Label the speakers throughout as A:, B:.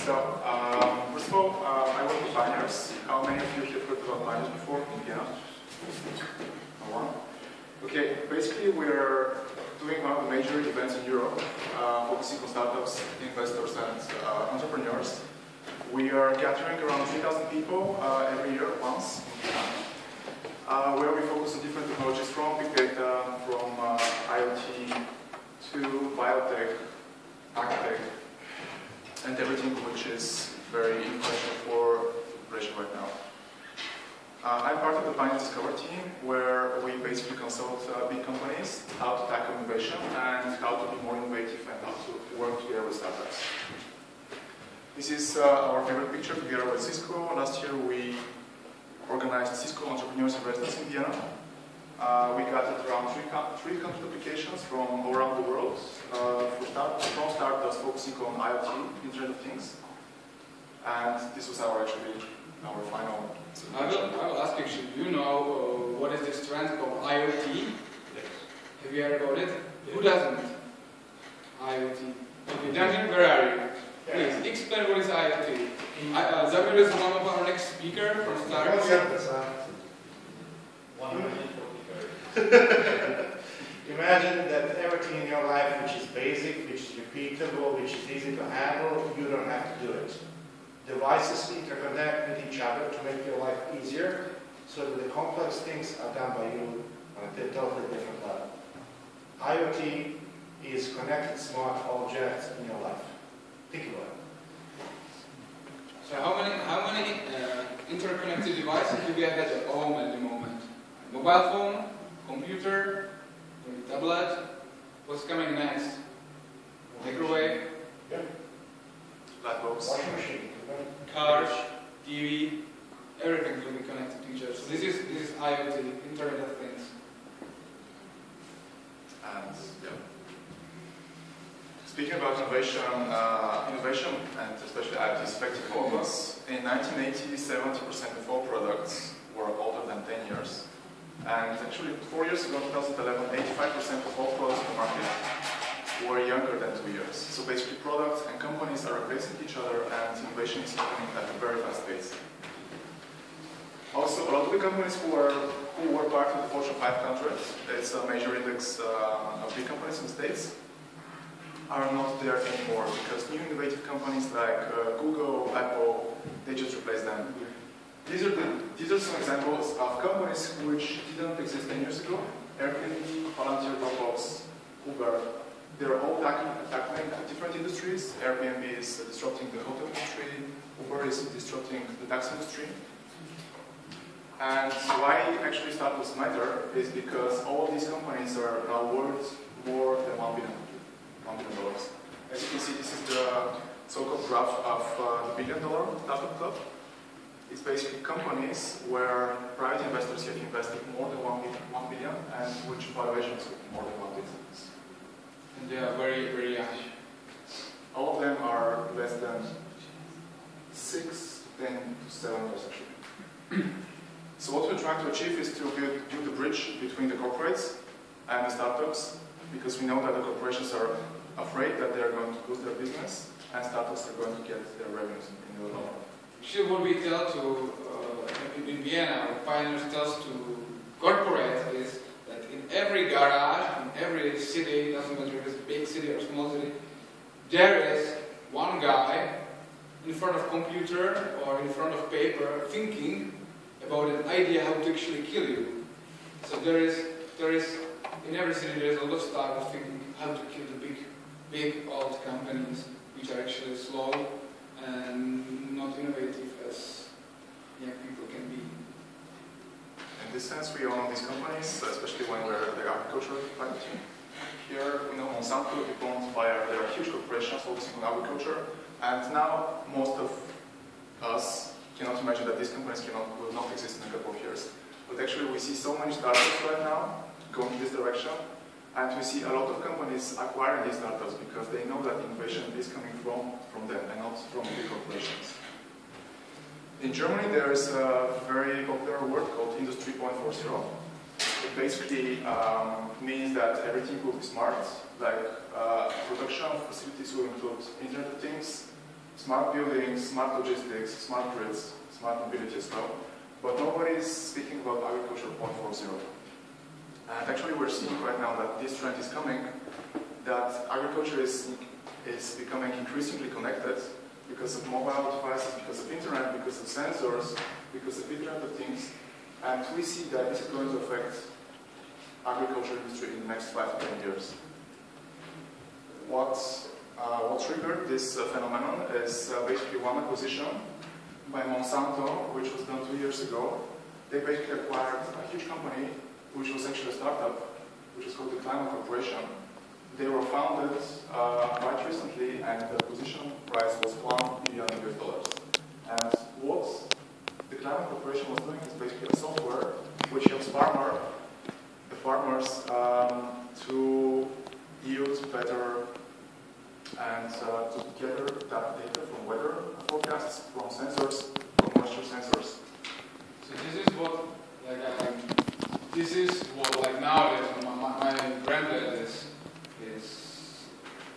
A: So, first of all, I work with Pioneers. How many of you have heard about Pioneers before in Vienna? No one? Okay, basically we're doing one of the major events in Europe, focusing on startups, investors, and entrepreneurs. We are gathering around 3,000 people every year once in Vienna, where we focus on different technologies from big data, from IoT to biotech, AgriTech, and everything which is very influential for operation right now. I'm part of the Pioneer Discover team, where we basically consult big companies how to tackle innovation and how to be more innovative and how to work together with startups. This is our favorite picture together with Cisco. Last year we organized Cisco Entrepreneurs Investors in Vienna. We gathered around 300 applications from all around the world, from startups focusing on IoT, Internet of Things. And this was our final solution.
B: I will ask you, do you know what is this trend called IoT?
A: Yes.
B: Have you heard about it?
A: Yes.
B: Who doesn't? IoT. Okay, Daniel, where are you? Please, explain what is IoT. Zamir is one of our next speaker from Starbucks.
C: Imagine that everything in your life which is basic, which is repeatable, which is easy to handle, you don't have to do it. Devices interconnect with each other to make your life easier, so that the complex things are done by you on a totally different level. IoT is connected smart objects in your life. Think about it.
B: So how many interconnected devices do we have at home at the moment? Mobile phone, computer, tablet. What's coming next? Microwave,
A: Laptops,
C: Washing machine.
B: cars, TV. Everything will be connected to each other. So this is IoT, Internet of Things.
A: and yeah. Speaking about innovation, and especially IoT is affecting all of us. In 1980, 70% of all products were older than 10 years. And actually, 4 years ago, 2011, 85% of all products in the market were younger than 2 years. So basically, products and companies are replacing each other, and innovation is happening at a very fast pace. Also, a lot of the companies who were part of the Fortune 500, it's a major index of big companies in the States, are not there anymore because new innovative companies like Google, Apple, they just replace them. These are some examples of companies which didn't exist 10 years ago. Airbnb, Palantir, Dropbox, Uber, they're all tackling different industries. Airbnb is disrupting the hotel industry, Uber is disrupting the taxi industry. And why actually startups matter is because all of these companies are now worth more than $1 billion. As you can see, this is the so-called graph of the $1 billion startup club. It's basically companies where private investors have invested more than $1 billion and which valuations of more than $1 billion.
B: And they are very, very young.
A: All of them are less than 6 to 10 to 7 years actually. So what we're trying to achieve is to build a bridge between the corporates and the startups, because we know that the corporations are afraid that they're going to lose their business and startups are going to get their revenues in the long run.
B: Actually, what we tell to, in Vienna, what Pioneers tells to corporates is that in every garage, in every city, doesn't matter if it's a big city or a small city, there is one guy in front of computer or in front of paper thinking about an idea how to actually kill you. So there is in every city there is a lot of startups thinking how to kill the big old companies which are actually slow and not innovative as young people can be.
A: In this sense, we own these companies, especially when we're the agricultural climate team. Here, we know Monsanto, DuPont, Bayer, they are huge corporations focusing on agriculture, and now most of us cannot imagine that these companies will not exist in a couple of years. But actually, we see so many startups right now going in this direction, and we see a lot of companies acquiring these startups because they know that innovation is coming from them and not from big corporations. In Germany, there is a very popular word called Industry 4.0. It basically means that everything will be smart, like production facilities will include Internet of Things, smart buildings, smart logistics, smart grids, smart mobility as well. But nobody is speaking about agriculture 4.0. And actually we're seeing right now that this trend is coming, that agriculture is becoming increasingly connected because of mobile devices, because of internet, because of sensors, because of Internet of Things. And we see that this is going to affect agriculture industry in the next 5 to 10 years. What triggered this phenomenon is basically one acquisition by Monsanto, which was done 2 years ago. They basically acquired a huge company, which was actually a startup, which is called the Climate Corporation. They were founded quite recently, and the acquisition price was $1 billion. And what the Climate Corporation was doing is basically a software which helps the farmers to yield better and to gather that data from weather forecasts, from sensors, from moisture sensors.
B: So this is what like nowadays my granddad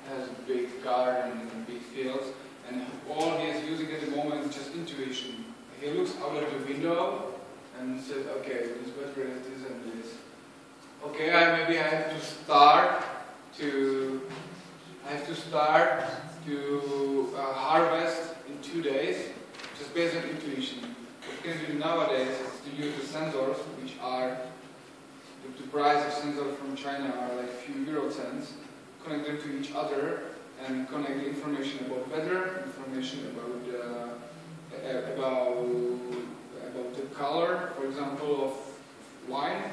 B: has a big garden and big fields, and all he is using at the moment is just intuition. He looks out of the window and says, okay, this weather is this and this. Okay, maybe I have to start to harvest in 2 days, just based on intuition. What you can do nowadays is to use the sensors, which are the price of sensors from China are like a few euro cents. Connect them to each other and connect the information about weather, information about the color, for example, of wine.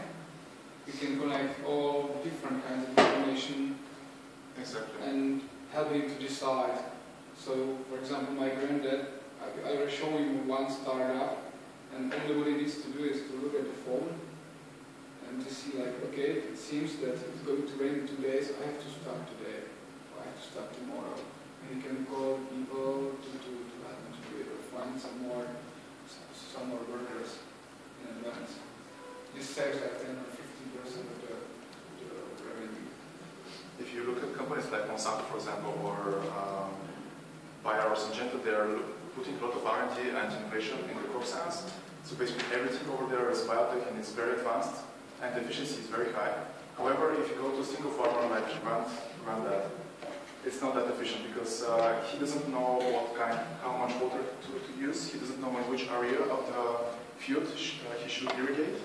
B: We can connect all different kinds of information.
A: Exactly.
B: And help him to decide. So, for example, my granddad, I will show him one startup, and all what he needs to do is to look at the phone and to see like, okay, it seems that it's going to rain in 2 days, I have to start today, or I have to start tomorrow. And he can call people to help him to do it, or find some more workers in advance. This saves like 10 or 50% of the revenue.
A: If you look at companies like Monsanto, for example, or Bayer or Syngenta, they are putting a lot of R&D and innovation in the crop science. So basically everything over there is biotech and it's very advanced, and the efficiency is very high. However, if you go to a single farmer like Granddad, it's not that efficient because he doesn't know how much water to use. He doesn't know in which area of the field he should irrigate,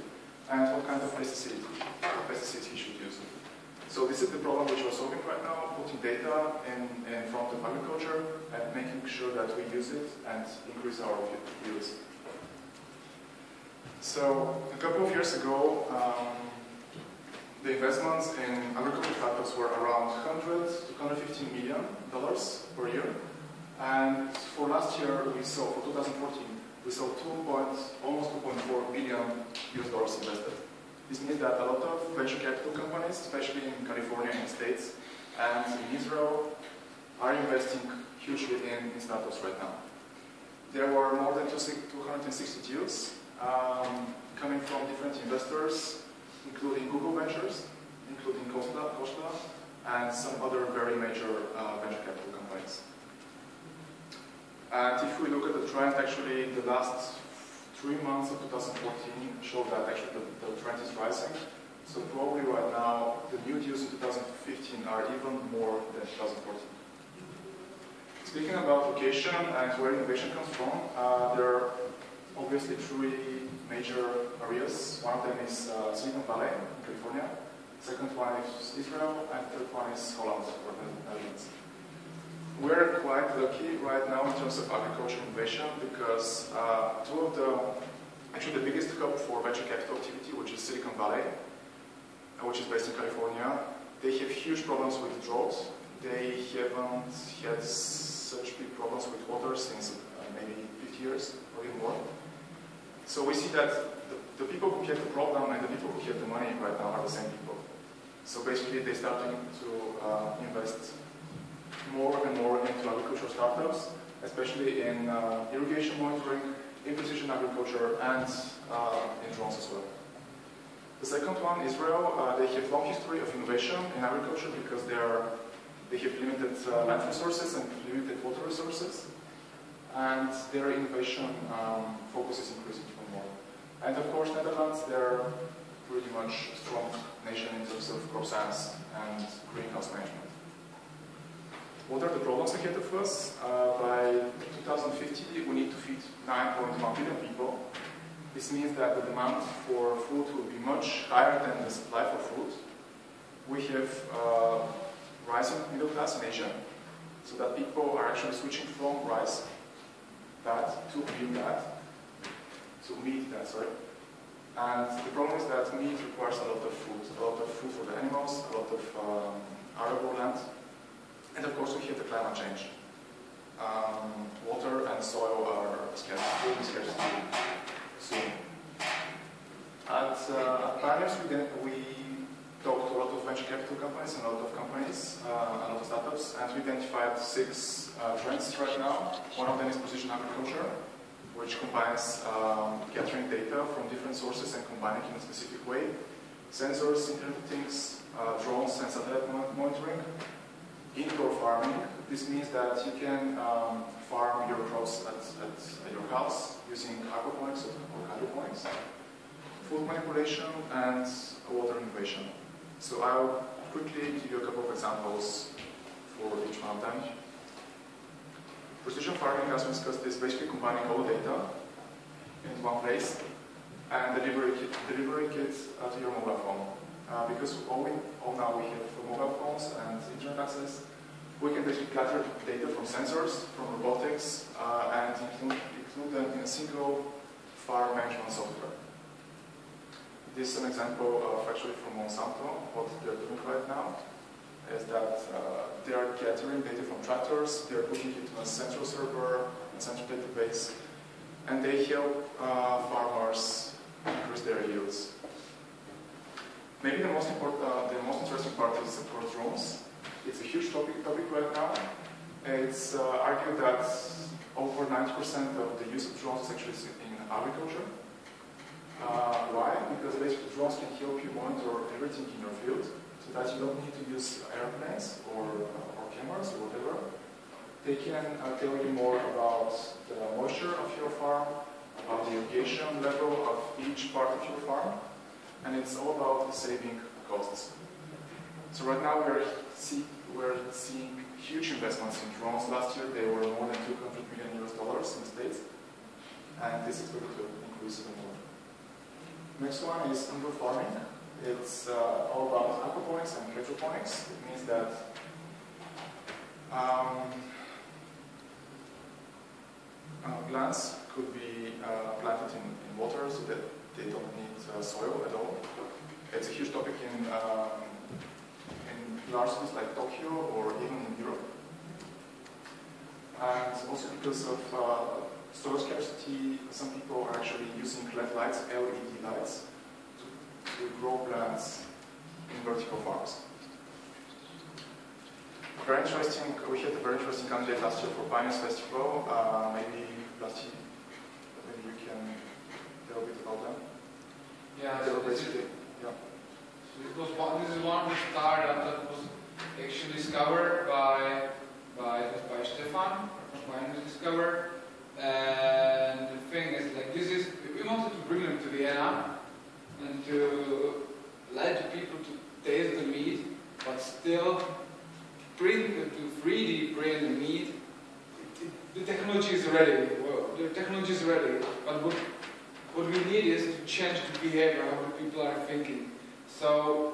A: and what kind of pesticides he should use. So this is the problem which we're solving right now, putting data in front of agriculture and making sure that we use it and increase our yields. So a couple of years ago, the investments in agricultural startups were around $100 to $115 million per year. And for last year, for 2014, we saw almost $2.4 billion invested. This means that a lot of venture capital companies, especially in California and the States and in Israel, are investing hugely in startups right now. There were more than 260 deals coming from different investors, including Google Ventures, including Costa, and some other very major venture capital companies. And if we look at the trend, actually the last 3 months of 2014 show that actually the trend is rising. So probably right now, the new deals in 2015 are even more than 2014. Speaking about location and where innovation comes from, there are obviously 3 major areas. One of them is Silicon Valley in California. Second one is Israel, and third one is Holland or the Netherlands. We're quite lucky right now in terms of agriculture innovation because actually the biggest hub for venture capital activity, which is Silicon Valley, which is based in California, they have huge problems with drought. They haven't had such big problems with water since maybe 50 years or even more. So we see that the people who have the problem and the people who have the money right now are the same people. So basically they're starting to invest more and more into agricultural startups, especially in irrigation monitoring, in precision agriculture, and in drones as well. The second one, Israel, they have long history of innovation in agriculture because they have limited land resources and limited water resources. and their innovation focus is increasing even more. And of course, Netherlands, they're pretty much a strong nation in terms of crop science and greenhouse management. What are the problems ahead of us? By 2050, we need to feed 9.1 billion people. This means that the demand for food will be much higher than the supply for food. We have rising middle class in Asia, so that people are actually switching from rice, to meat, sorry. And the problem is that meat requires a lot of food for the animals, a lot of arable land, and of course we have the climate change. Water and soil are scarce, will be scarce soon. At Pioneers, we talked to a lot of venture capital companies and a lot of companies, a lot of startups, and we identified 6 trends right now. One of them is precision agriculture, which combines gathering data from different sources and combining it in a specific way. Sensors, Internet of Things, drones and satellite monitoring. Indoor farming, this means that you can farm your crops at your house using aquaponics or hydroponics. Food manipulation and water innovation. So I'll quickly give you a couple of examples for each one of them. Precision farming, as we discussed, is basically combining all the data in one place and delivering it to your mobile phone. Because all now we have mobile phones and internet access, we can basically gather data from sensors, from robotics, and include them in a single farm management software. This is an example of actually from Monsanto. What they're doing right now is that they are gathering data from tractors, they're putting it in a central server, a central database, and they help farmers increase their yields. Maybe the most interesting part is, of course, drones. It's a huge topic right now. It's argued that over 90% of the use of drones is actually in agriculture. Why? Because basically drones can help you monitor everything in your field, so that you don't need to use airplanes or cameras or whatever. They can tell you more about the moisture of your farm, about the irrigation level of each part of your farm, and it's all about saving costs. So right now we're seeing huge investments in drones. Last year they were more than $200 million in the States, and this is going to increase even more. Next one is indoor farming. It's all about aquaponics and hydroponics. It means that plants could be planted in water so that they don't need soil at all. It's a huge topic in large cities like Tokyo or even in Europe. And also because of soil scarcity, some people are actually using LED lights, to grow plants in vertical farms. Very interesting, we had a very interesting candidate last year for Pioneers Festival. Maybe you can tell a bit about them.
B: Yeah,
A: they were basically, yeah.
B: This is one of the startups that was actually discovered by Stefan, Pioneers discovered. And the thing is, like, we wanted to bring them to Vienna and to let the people to taste the meat, but still to 3D print the meat. The technology is ready. But what we need is to change the behavior, how the people are thinking. So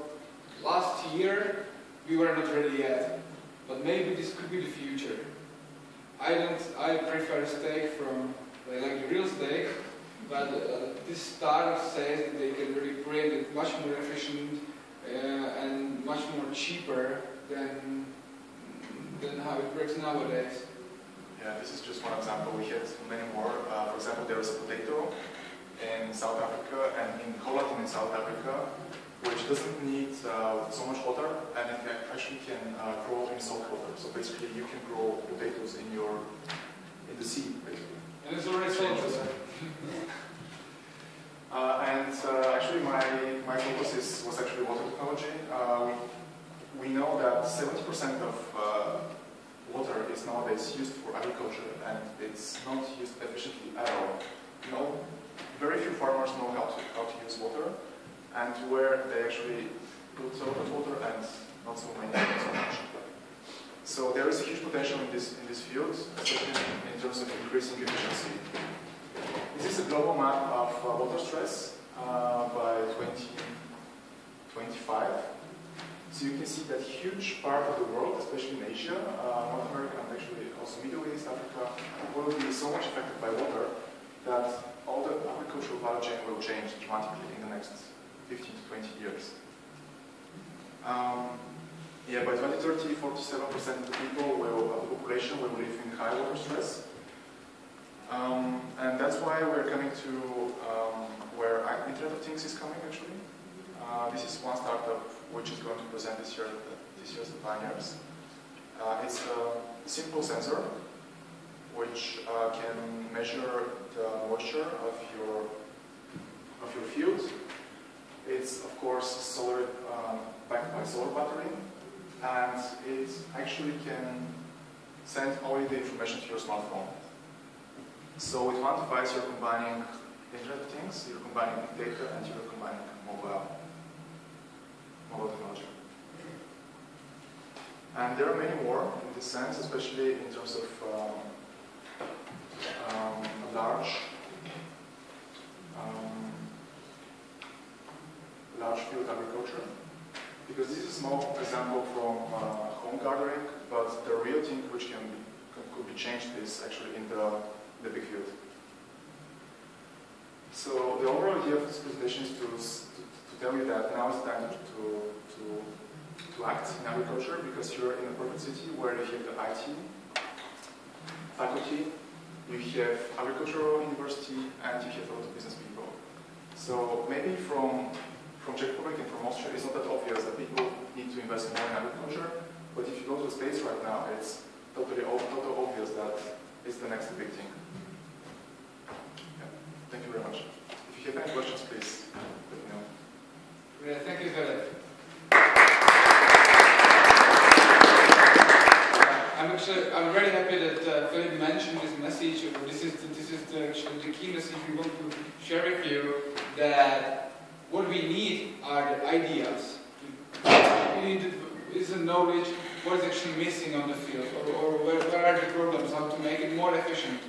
B: last year we were not ready yet, but maybe this could be the future. I prefer steak from, I like the real steak, but this startup says that they can really print it much more efficient and much more cheaper than how it works nowadays.
A: Yeah, this is just one example. We had many more. For example, there is a potato in South Africa and in Holland in South Africa, which doesn't need so much water, and it actually can grow in salt water. So basically, you can grow potatoes in the sea, basically.
B: And it's already salted.
A: Actually, my focus was actually water technology. We know that 70% of water is nowadays used for agriculture, and it's not at all. No, very few farmers know how to use water, and where they actually put a lot of water and not so much. So there is a huge potential in this field, especially in terms of increasing efficiency. This is a global map of water stress by 2025. So you can see that huge part of the world, especially in Asia, North America, and actually also Middle East, Africa, will be so much affected by water that all the agricultural value chain will change dramatically in the next 15 to 20 years. Yeah, by 2030, 47% of the people of the population will live in high water stress. And that's why we're coming to where Internet of Things is coming, actually. This is one startup which is going to present this year as the pioneers. It's a simple sensor which can measure the moisture of your field. It's of course backed by solar battery, and it actually can send only the information to your smartphone. So with one device you're combining Internet of Things, you're combining big data, and you're combining mobile technology. And there are many more in this sense, especially in terms of large field agriculture. Because this is a small example from home gardening, but the real thing which could be changed is actually in the big field. So the overall idea of this presentation is to tell you that now is the time to act in agriculture, because you're in a perfect city where you have the IT faculty, you have agricultural university, and you have a lot of business people. So maybe from Czech Republic and from Austria, it's not that obvious that people need to invest more in agriculture, but if you go to the States right now, it's totally obvious that it's the next big thing. Yeah. Thank you very much. If you have any questions, please let me know.
B: Yeah, thank you, Philip. I'm very happy that Philip mentioned this message. This is actually the key message we want to share with you, that what we need are the ideas. We need is the knowledge what is actually missing on the field, or where are the problems, how to make it more efficient.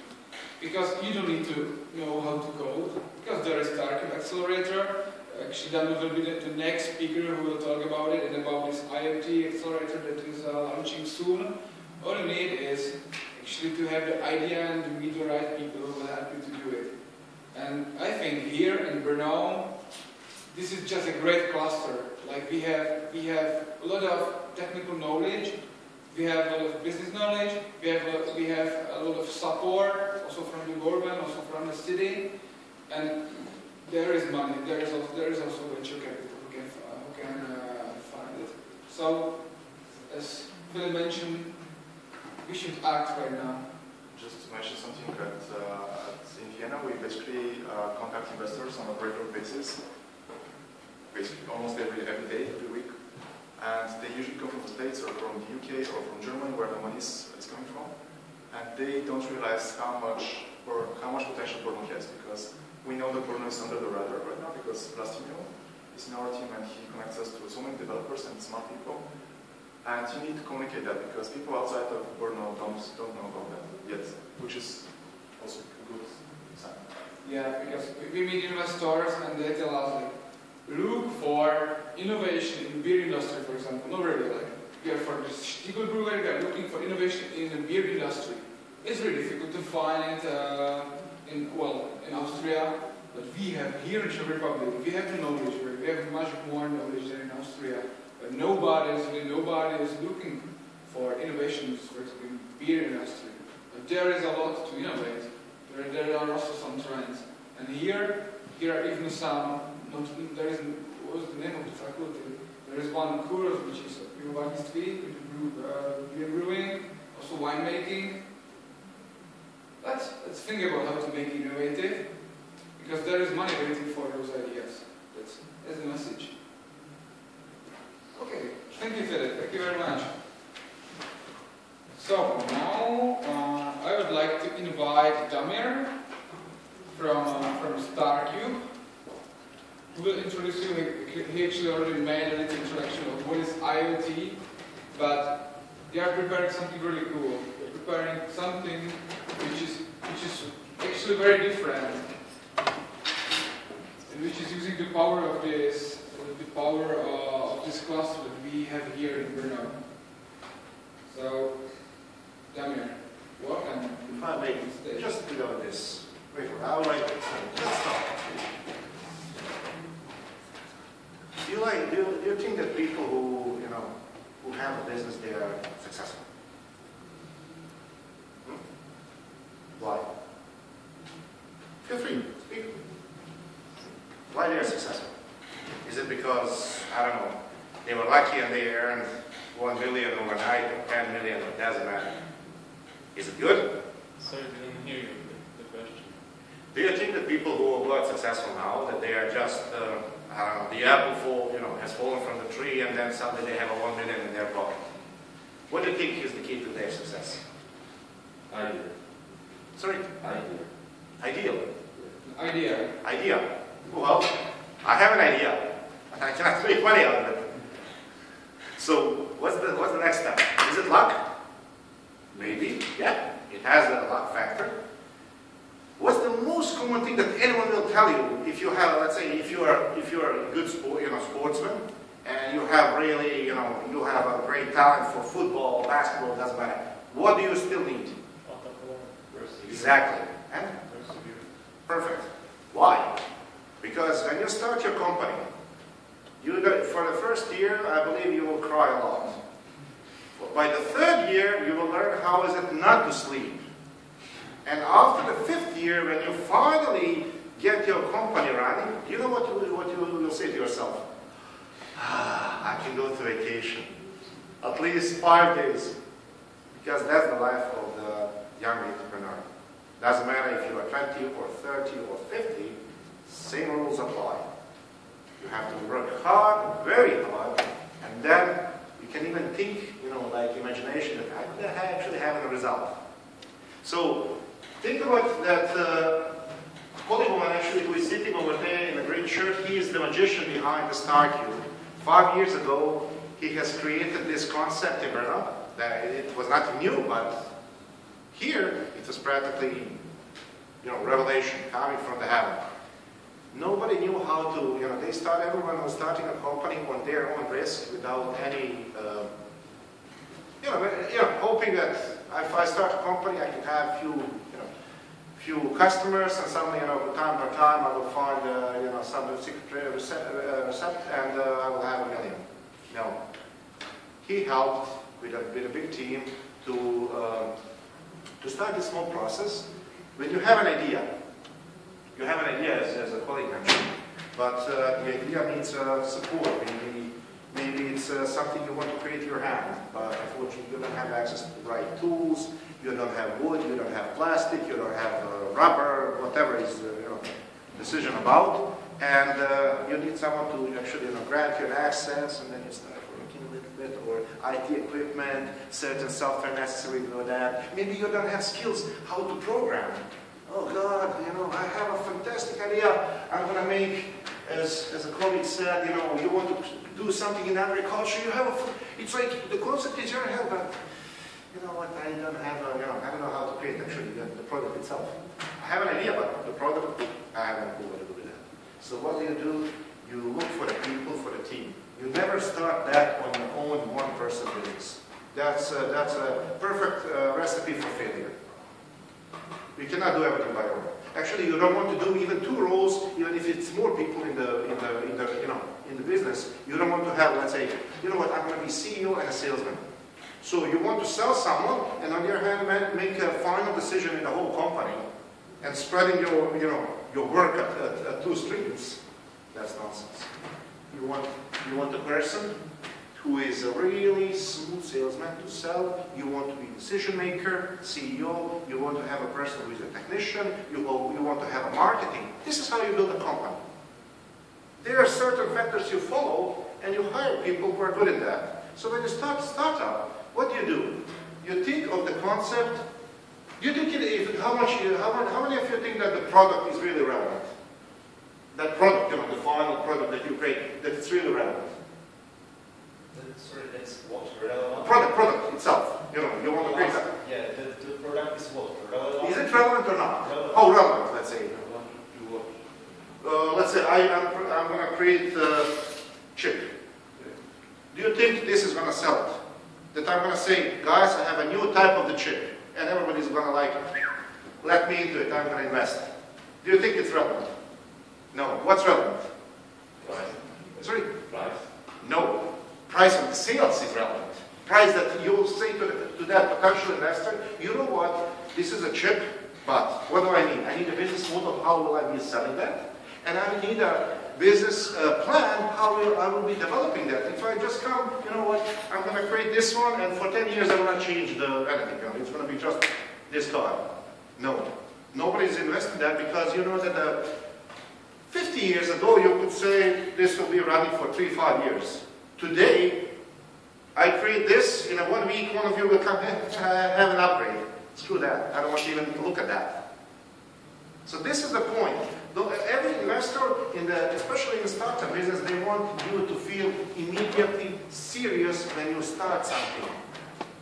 B: Because you don't need to know how to code, because there is Target Accelerator. Actually, Dan will be the next speaker who will talk about it, and about this IoT accelerator that is launching soon. All you need is actually to have the idea and to meet the right people who will help you to do it. And I think here in Brno, this is just a great cluster. Like we have a lot of technical knowledge, we have a lot of business knowledge, we have a lot of support, also from the government, also from the city, and there is money. There is also venture capital who can find it. So, as Phil mentioned, we should act right now.
A: Just to mention something that in Vienna we basically contact investors on a regular basis, basically almost every day, every week, and they usually come from the States or from the UK or from Germany, where the money is coming from, and they don't realize how much potential Brno has, because we know that Brno is under the radar right now because Vlastimil is in our team and he connects us to so many developers and smart people. And you need to communicate that, because people outside of Brno don't know about that yet, which is also a good sign.
B: Yeah, because we meet investors and they tell us, like, look for innovation in beer industry, for example. No, really, like, we are for the Stiegel brewery, we are looking for innovation in the beer industry. It's really difficult to find in Austria, but we have here in Czech Republic, we have the knowledge, we have much more knowledge than in Austria. But nobody is looking for innovations, for example, in beer industry. But there is a lot to innovate. There are also some trends. And here are even some. There is, what was the name of the faculty? There is one course which is pivovarnictví, beer brewing, also winemaking. Let's think about how to make it innovative, because there is money waiting for those ideas. That's the message. Okay, thank you, Philip. Thank you very much. So now I would like to invite Damir, from StarCube, who will introduce you. He actually already made a little introduction of what is IoT, but they are preparing something really cool. They're preparing something which is actually very different, and which is using the power of this cluster that we have here in Brno. So, Damir, welcome.
C: If I may, just below this. Wait, I would like to let's stop. Do you think that people who have a business, they are successful? Why? Feel free, speak. Why they are successful? Is it because, I don't know, they were lucky and they earned 1 million overnight or 10 million, it doesn't matter. Is it good?
D: Sorry, I didn't hear you, the question.
C: Do you think that people who are successful now, that they are just, I don't know, the apple has fallen from the tree and then suddenly they have a 1 million in their pocket? What do you think is the key to their success?
D: Idea.
C: Sorry?
D: Idea.
C: Ideal. Idea. Well, I have an idea, but I cannot make money out of it. So, what's the next step? Is it luck? Maybe, yeah. It has a luck factor. What's the most common thing that anyone will tell you if you have, let's say, if you are a good sportsman, and you have really, you have a great talent for football, basketball, doesn't matter. What do you still need? Exactly. And? Perfect. Why? Because when you start your company, for the first year, I believe you will cry a lot. By the third year, you will learn how is it not to sleep. And after the 5th year, when you finally get your company running, you know what you will say to yourself? I can go to vacation. At least 5 days. Because that's the life of the young entrepreneur. Doesn't matter if you are 20 or 30 or 50, same rules apply. You have to work hard, very hard, and then you can even think, like imagination, that I could actually have a result. So, think about that polygon actually who is sitting over there in a green shirt. He is the magician behind the StarCube. 5 years ago, he has created this concept in Brno. That it was nothing new, but here it was practically, revelation coming from the heaven. Nobody knew how to, everyone was starting a company on their own risk without any, hoping that if I start a company, I can have few customers, and suddenly, time by time, I will find, some secret recept, and I will have 1 million. No. He helped with a big team to start this whole process. When you have an idea, as a colleague mentioned, but the idea needs support. Maybe it's something you want to create your hand, but unfortunately you don't have access to the right tools, you don't have wood, you don't have plastic, you don't have rubber, whatever is decision about, and you need someone to actually grant you access, and then you start working a little bit, or IT equipment, certain software necessary to do that. Maybe you don't have skills how to program. Oh God, I have a fantastic idea. I'm going to make, as a colleague said, you want to do something in agriculture. It's like the concept is your head, but you know what? I don't have, I don't know how to create actually the product itself. I have an idea, but the product, I haven't clue what to do with that. So what do? You look for the people, for the team. You never start that on your own one-person business. That's a perfect recipe for failure. You cannot do everything by yourself. Actually, you don't want to do even 2 roles, even if it's more people in the business. You don't want to have, let's say, you know what? I'm going to be CEO and a salesman. So you want to sell someone, and on the other hand, make a final decision in the whole company, and spreading your work at 2 streams. That's nonsense. You want a person who is a really smooth salesman to sell. You want to be decision maker, CEO. You want to have a person who is a technician. You want to have a marketing. This is how you build a company. There are certain factors you follow, and you hire people who are good at that. So when you start a startup, what do? You think of the concept Do you think how many of you think that the product is really relevant? That product, the final product that you create, that it's really relevant.
E: Sorry, that's what? Relevant?
C: Product itself. You want to create that.
E: Yeah, the product is what? Relevant?
C: Is it relevant or not?
E: Relevant.
C: How relevant, let's say?
E: Relevant to what?
C: Let's say I'm going to create a chip. Do you think this is going to sell it? That I'm going to say, guys, I have a new type of the chip, and everybody's going to like, let me into it, I'm going to invest. Do you think it's relevant? No. What's relevant?
D: Price.
C: Sorry?
D: Price.
C: No. Price of the sales is relevant. Price that you will say to that potential investor, you know what, this is a chip, but what do I need? I need a business model, how will I be selling that? And I need a business plan, how I will be developing that. If I just come, you know what, I'm going to create this one, and for 10 years I'm going to change anything. It's going to be just this car. No. Nobody's investing that because you know that 50 years ago you could say this will be running for 3-5 years. Today, I create this, in 1 week one of you will come have an upgrade. Screw that. I don't want to even look at that. So this is the point. Every investor, especially in the startup business, they want you to feel immediately serious when you start something.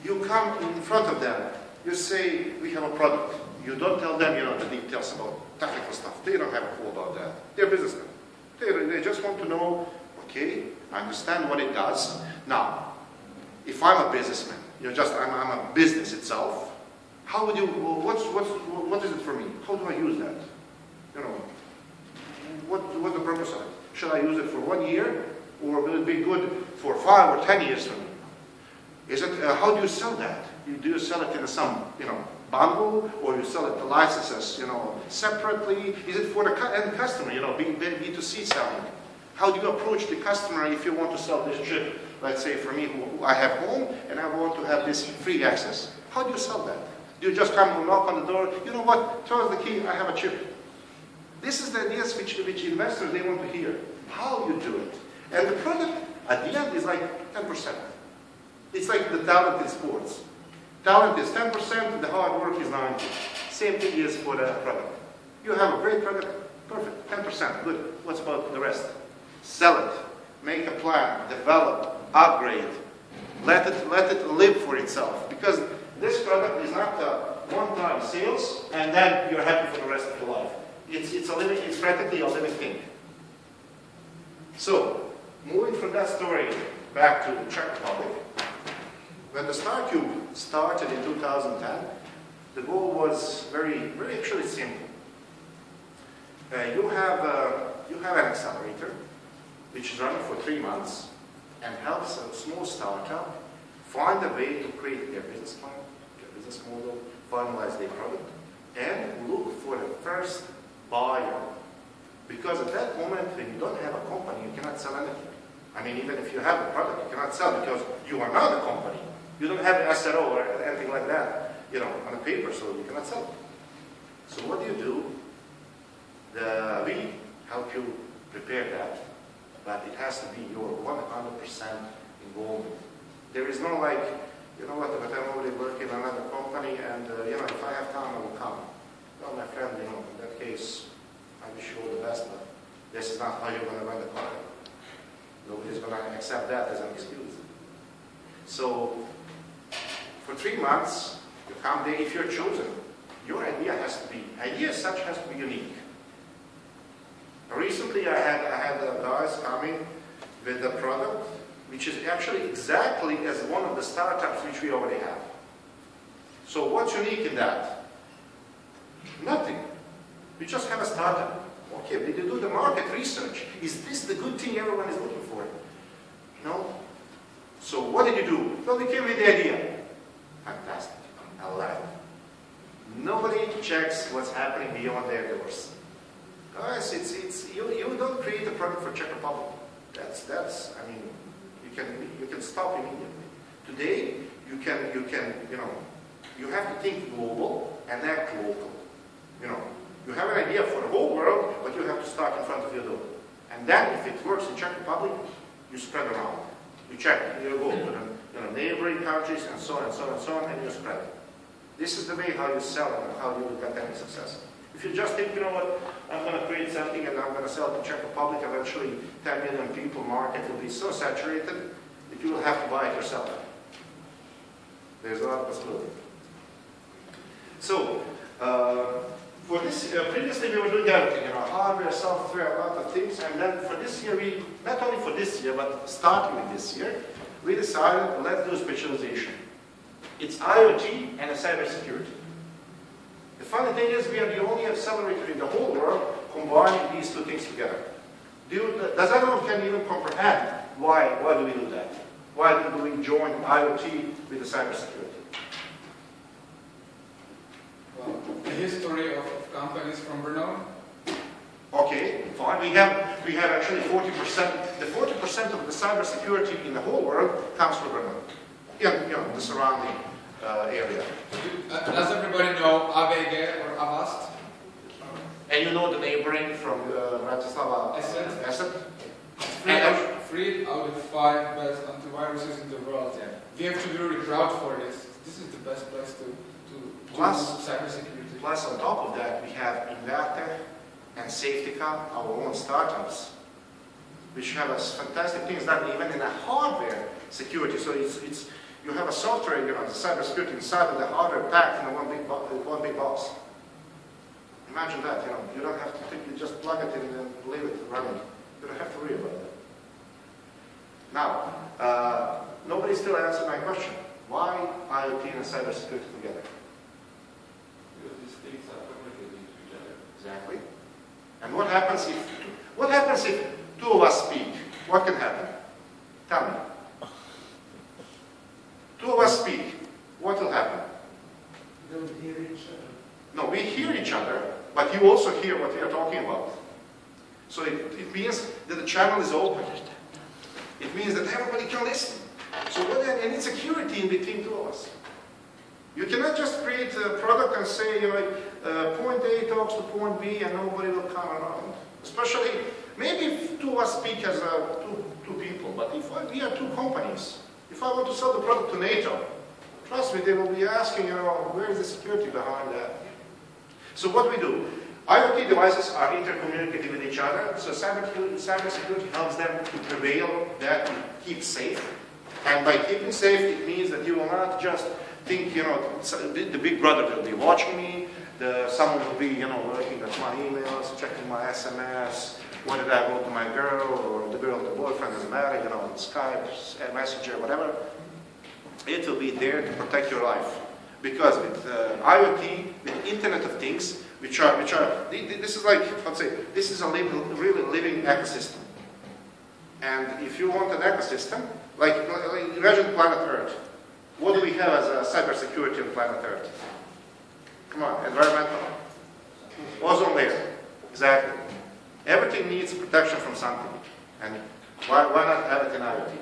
C: You come in front of them, you say, we have a product. You don't tell them, the details about technical stuff. They don't have a clue about that. They're businessmen. They just want to know, okay, I understand what it does. Now, if I'm a businessman, I'm a business itself, how would you, what is it for me? How do I use that? What's the purpose of it? Should I use it for 1 year, or will it be good for 5 or 10 years from now? Is it? How do you sell that? Do you sell it in some, bundle, or you sell it to licenses, separately? Is it for the end customer? B2C selling. How do you approach the customer if you want to sell this chip? Let's say for me, who I have home, and I want to have this free access. How do you sell that? Do you just come and knock on the door? You know what? Throw us the key. I have a chip. This is the ideas which investors, they want to hear. How you do it. And the product, at the end, is like 10%. It's like the talent in sports. Talent is 10%, the hard work is 90%. Same thing is for the product. You have a great product, perfect, 10%, good. What's about the rest? Sell it, make a plan, develop, upgrade. Let it live for itself. Because this product is not a one-time sales, and then you're happy for the rest of your life. It's practically a living thing. So, moving from that story back to the Czech Republic, when the StarCube started in 2010, the goal was very actually simple. You have an accelerator which is running for 3 months and helps a small startup find a way to create their business plan, their business model, finalize their product, and look for the first buyer. Because at that moment, when you don't have a company, you cannot sell anything. I mean, even if you have a product, you cannot sell because you are not a company. You don't have an SRO or anything like that, on a paper, so you cannot sell it. So what do? We help you prepare that, but it has to be your 100% involvement. There is no like, but I'm already working in another company, and if I have time, I will come. Well, my friend, in that case, I wish you all the best, but this is not how you're going to run the company. Nobody's going to accept that as an excuse. So, for 3 months, you come there. If you're chosen, your idea as such has to be unique. Recently, I had guys coming with a product which is actually exactly as one of the startups which we already have. So what's unique in that? Nothing. We just have a startup. Okay, did you do the market research? Is this the good thing everyone is looking for? No. So what did you do? Well, we came with the idea. Fantastic. I love it. Nobody checks what's happening beyond their doors. Guys, you don't create a product for Czech Republic. I mean, you can stop immediately. Today, you have to think global and act local. You have an idea for the whole world, but you have to start in front of your door. And then, if it works in Czech Republic, you spread around. You check, you go to the neighboring countries, and so on and so on and so on, and you spread. This is the way how you sell and how you will get any success. If you just think, you know what, I'm going to create something and I'm going to sell to Czech Republic, eventually 10 million people market will be so saturated that you will have to buy it yourself. There's a lot of possibility. So, for this, previously we were doing everything, hardware, software, a lot of things, and then for this year, not only for this year, but starting with this year, we decided, let's do specialization. It's IoT and cybersecurity. The funny thing is, we are the only accelerator in the whole world combining these two things together. Does everyone can even comprehend why do we do that? Why do we join IoT with the cybersecurity?
B: Well, the history of companies from Brno.
C: Okay, fine. We have actually 40%. The 40% of the cybersecurity in the whole world comes from Brno, in the surrounding area.
B: Does everybody know AVG or Avast?
C: And you know the neighboring from Bratislava asset?
B: 3 out of 5 best antiviruses in the world.
C: Yeah.
B: We have to be really proud for this. This is the best place to do cybersecurity.
C: Plus, on top of that, we have Invertech and Safetica, our own startups, which have a fantastic things done even in a hardware security. So you have a software, the cybersecurity inside of the hardware packed in one big box. Imagine that, you don't have to think, you just plug it in and leave it running. You don't have to worry about that. Now, nobody still answered my question. Why IoT and cybersecurity together?
D: Because these things are communicating to each other.
C: Exactly. And what happens if two of us speak? What can happen? Tell me. Two of us speak. What will happen?
E: You don't hear each other.
C: No, we hear each other, but you also hear what we are talking about. So it means that the channel is open. It means that everybody can listen. So and it's security in between two of us. You cannot just create a product and say, point A talks to point B and nobody will come around. Especially, maybe if two of us speak as two people, but if we are two companies, if I want to sell the product to NATO, trust me, they will be asking, where is the security behind that? So what we do, IoT devices are intercommunicating with each other, so cybersecurity helps them to prevail, that to keep safe. And by keeping safe, it means that you will not just think, the big brother will be watching me, someone will be, looking at my emails, checking my SMS, what did I wrote to my girl, or the girl, the boyfriend is married, Skype, Messenger, whatever. It will be there to protect your life. Because with IoT, with Internet of Things, which are, this is like, let's say, this is a really living ecosystem. And if you want an ecosystem, like imagine planet Earth. What do we have as a cybersecurity on planet Earth? Come on, environmental. Ozone layer. Exactly. Everything needs protection from something. And why not have it in IoT?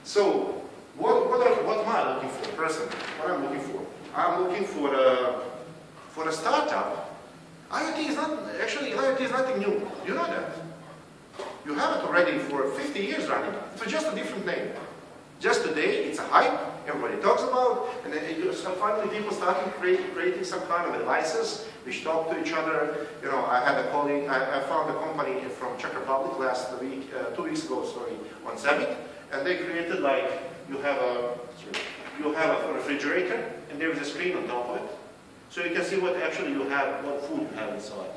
C: So, what am I looking for personally? What I'm looking for? I'm looking for a startup. IoT is nothing new. You know that. You have it already for 50 years running. It's just a different name. Just today, it's a hype. Everybody talks about, and then finally people started creating some kind of devices which talk to each other. I had a colleague. I found a company from Czech Republic last week, 2 weeks ago, on Summit, and they created you have a refrigerator, and there is a screen on top of it, so you can see what food you have inside.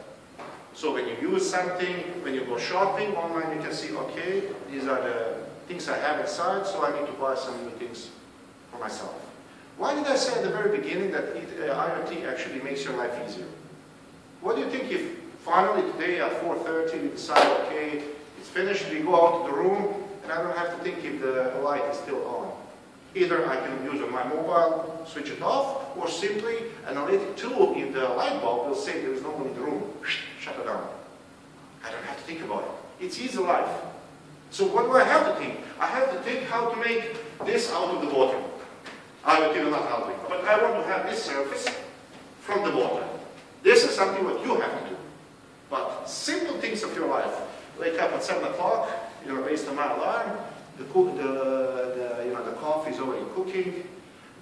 C: So when you use something, when you go shopping online, you can see, okay, these are the things I have inside, so I need to buy some new things for myself. Why did I say at the very beginning that IoT actually makes your life easier? What do you think if finally today at 4:30 we decide, okay, it's finished, we go out of the room, and I don't have to think if the light is still on. Either I can use on my mobile, switch it off, or simply an analytic tool in the light bulb will say there is no one in the room, shut it down. I don't have to think about it. It's easy life. So what do I have to think? I have to think how to make this out of the water. IoT will not help me. But I want to have this surface from the water. This is something what you have to do. But simple things of your life. Wake up at 7 o'clock, based on my alarm, the coffee is already cooking,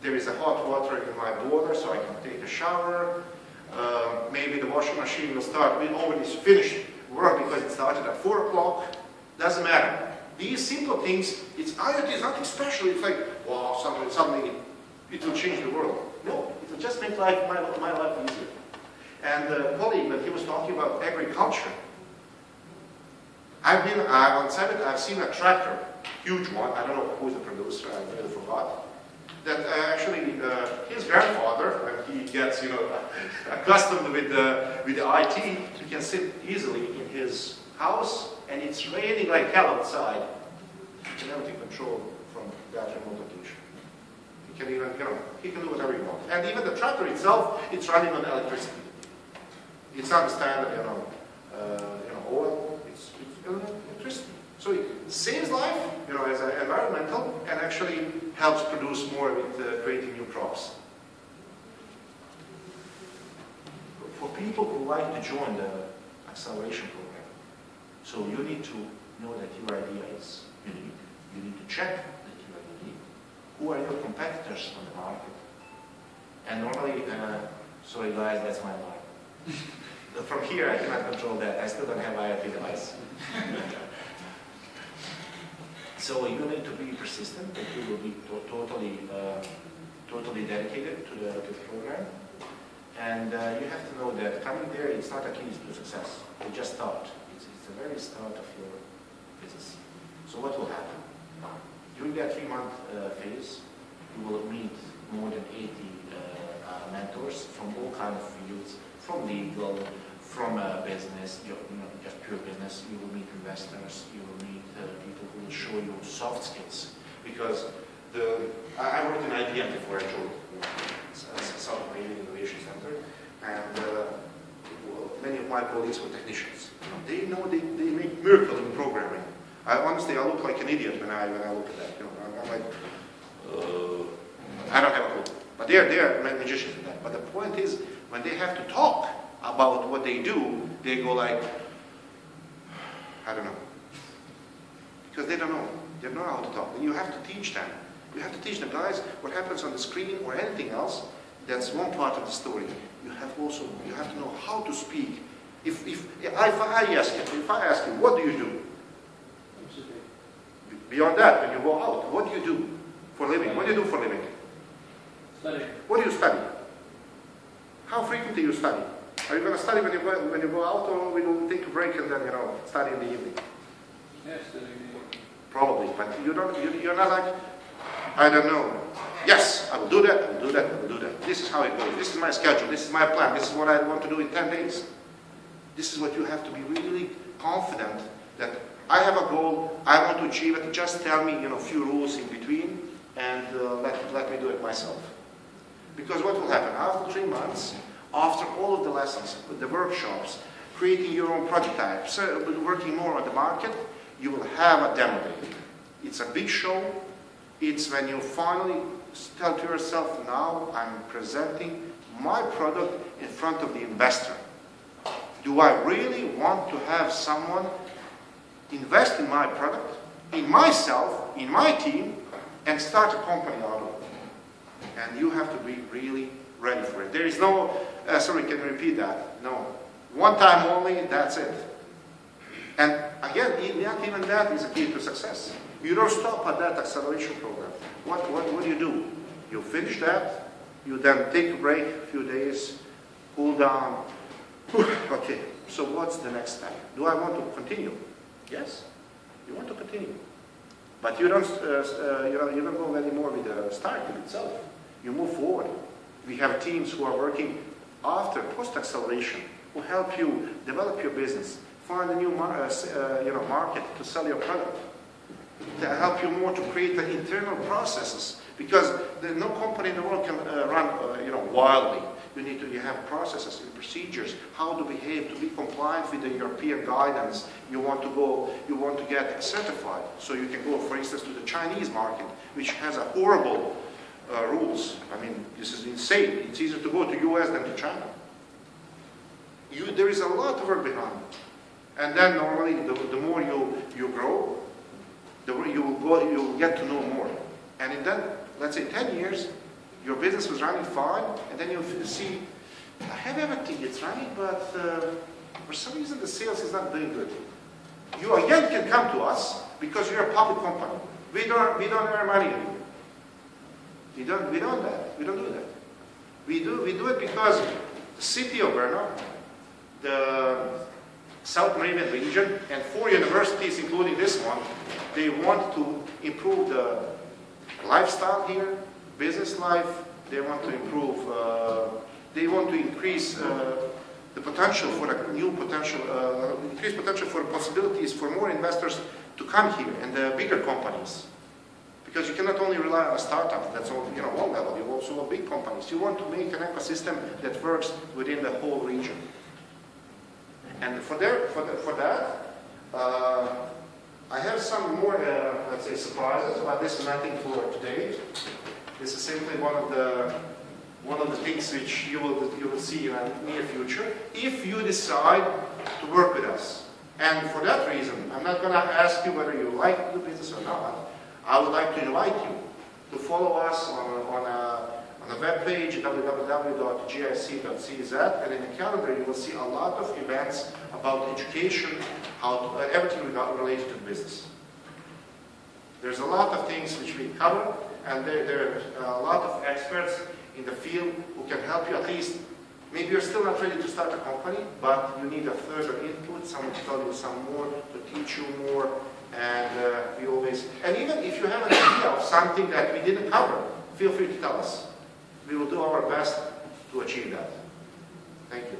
C: there is a hot water in my boiler so I can take a shower. Maybe the washing machine will start, we already finished work because it started at 4 o'clock. Doesn't matter. These simple things, it's IoT is nothing special. It's like, wow, suddenly it will change the world. No, it will just make my life easier. And the colleague that he was talking about agriculture, I've been on site, I've seen a tractor, huge one, I don't know who's the producer, I really forgot, that actually his grandfather, when he gets, accustomed with the IT, he can sit easily in his house, and it's raining like hell outside. He can everything control from that remote location. He can even, he can do whatever he wants. And even the tractor itself, it's running on electricity. It's not standard, oil. It's electricity. So it saves life, as an environmental, and actually helps produce more with creating new crops. For people who like to join the acceleration program, so you need to know that your idea is unique. You need to check that you are unique. Who are your competitors on the market? And normally, sorry guys, that's my line. From here, I cannot control that. I still don't have IoT device. So you need to be persistent, that you will be totally dedicated to the program. And you have to know that coming there, it's not a key to success. You just start. It's the very start of your business. So what will happen? During that 3-month phase, you will meet more than 80 mentors from all kinds of fields, from legal, from business, just pure business. You will meet investors. You will meet people who will show you soft skills. Because I worked in IBM before I joined South Korean Innovation Center, and many of my colleagues were technicians. They make miracles in programming. Honestly, I look like an idiot when I look at that. I'm like, I don't have a clue. But they're magicians in that. But the point is, when they have to talk about what they do, they go like, I don't know. Because they don't know. They don't know how to talk. And you have to teach them. You have to teach them, guys, what happens on the screen or anything else, that's one part of the story. You have to know how to speak. If I ask you, what do you do? Beyond that, when you go out, what do you do for a living? What do you do for a living?
E: Study.
C: What do you study? How frequently do you study? Are you going to study when you go out, or will you take a break and then study in the evening?
E: Yes,
C: Probably, but you're not like, I don't know. Yes, I will do that, I will do that, I will do that. This is how it goes. This is my schedule. This is my plan. This is what I want to do in 10 days. This is what you have to be really confident that I have a goal, I want to achieve it. Just tell me, a few rules in between, and let me do it myself. Because what will happen after 3 months, after all of the lessons, the workshops, creating your own prototypes, working more on the market, you will have a demo day. It's a big show. It's when you finally tell to yourself, now I'm presenting my product in front of the investor. Do I really want to have someone invest in my product, in myself, in my team, and start a company out of it? And you have to be really ready for it. There is no, sorry, can you repeat that? No. One time only, that's it. And again, not even that is a key to success. You don't stop at that acceleration program. What do you do? You finish that, you then take a break, a few days, cool down. Okay, so what's the next step? Do I want to continue? Yes, you want to continue. But you don't go anymore with the startup itself. You move forward. We have teams who are working after post-acceleration, who help you develop your business, find a new market to sell your product, to help you more to create the internal processes, because no company in the world can run wildly. You have processes and procedures, how to behave, to be compliant with the European guidance. You want to get certified, so you can go, for instance, to the Chinese market, which has a horrible rules. I mean, this is insane. It's easier to go to US than to China. There is a lot of work behind it. And then normally, the more you grow, the more you will get to know more. And in then, let's say 10 years, your business was running fine, and then you see, I have everything, it's running, but for some reason the sales is not doing good. You again can come to us because you're a public company. We don't earn money anymore. We don't do that. We do it because the city of Brno, the South Moravian region, and 4 universities, including this one, they want to improve the lifestyle here, business life. They want to improve. They want to increase the potential for a new potential, increase potential for possibilities for more investors to come here and the bigger companies. Because you cannot only rely on a startup that's on one level. You also want big companies. You want to make an ecosystem that works within the whole region. And for that, I have some more, let's say, surprises, but this is nothing for today. This is simply one of the things which you will see in the near future if you decide to work with us. And for that reason, I'm not going to ask you whether you like the business or not. I would like to invite you to follow us on a web page, www.gic.cz, and in the calendar you will see a lot of events about education, everything related to business. There's a lot of things which we cover, and there are a lot of experts in the field who can help you at least. Maybe you're still not ready to start a company, but you need a further input, someone to tell you some more, to teach you more, and and even if you have an idea of something that we didn't cover, feel free to tell us. We will do our best to achieve that. Thank you.